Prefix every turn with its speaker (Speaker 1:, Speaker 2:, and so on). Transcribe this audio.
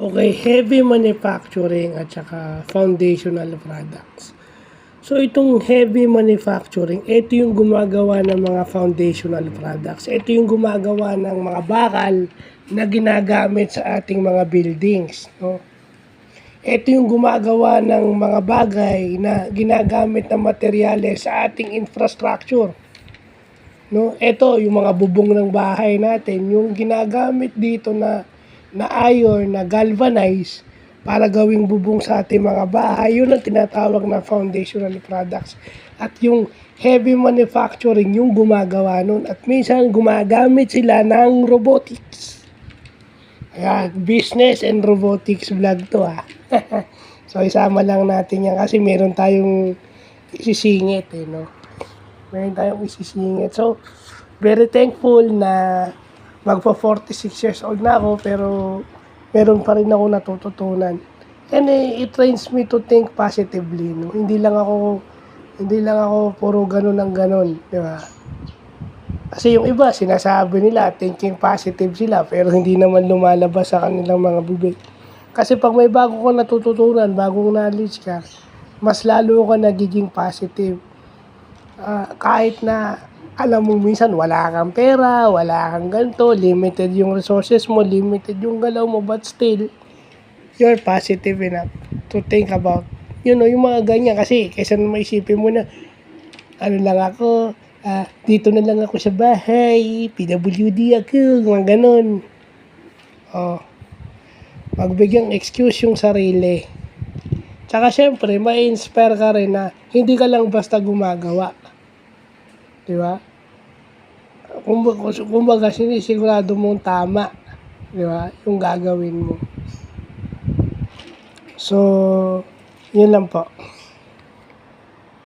Speaker 1: Okay, heavy manufacturing at saka foundational products. So itong heavy manufacturing, ito yung gumagawa ng mga foundational products. Ito yung gumagawa ng mga bakal na ginagamit sa ating mga buildings, no? Ito yung gumagawa ng mga bagay na ginagamit na materyales sa ating infrastructure. No, ito yung mga bubong ng bahay natin, yung ginagamit dito na iron, na galvanize para gawing bubong sa ating mga bahay, yun ang tinatawag na foundational products. At yung heavy manufacturing, yung gumagawa nun. At minsan gumagamit sila ng robotics. Ayan, business and robotics vlog to ha. So isama lang natin yan kasi meron tayong isisingit no. Meron tayong isisingit. So very thankful na magpa 46 years old na ako pero meron pa rin ako natututunan. And it trains me to think positively, no? Hindi lang ako puro ganun ang ganun, di ba? Kasi yung iba, sinasabi nila, thinking positive sila, pero hindi naman lumalabas sa kanilang mga bibig. Kasi pag may bago ka natututunan, bagong knowledge ka, mas lalo ka nagiging positive. Kahit na, alam mo minsan, wala kang pera, wala kang ganito, limited yung resources mo, limited yung galaw mo, but still, you're positive enough to think about, yung mga ganyan. Kasi, kaysa naman isipin mo na, ano lang ako, dito na lang ako sa bahay, PWD ako, mga ganon. Magbigyang excuse yung sarili. Tsaka syempre, ma-inspire ka rin na hindi ka lang basta gumagawa. Di ba? Kumbaga, sinisigurado mong tama. Di ba? Yung gagawin mo. So, yun lang po.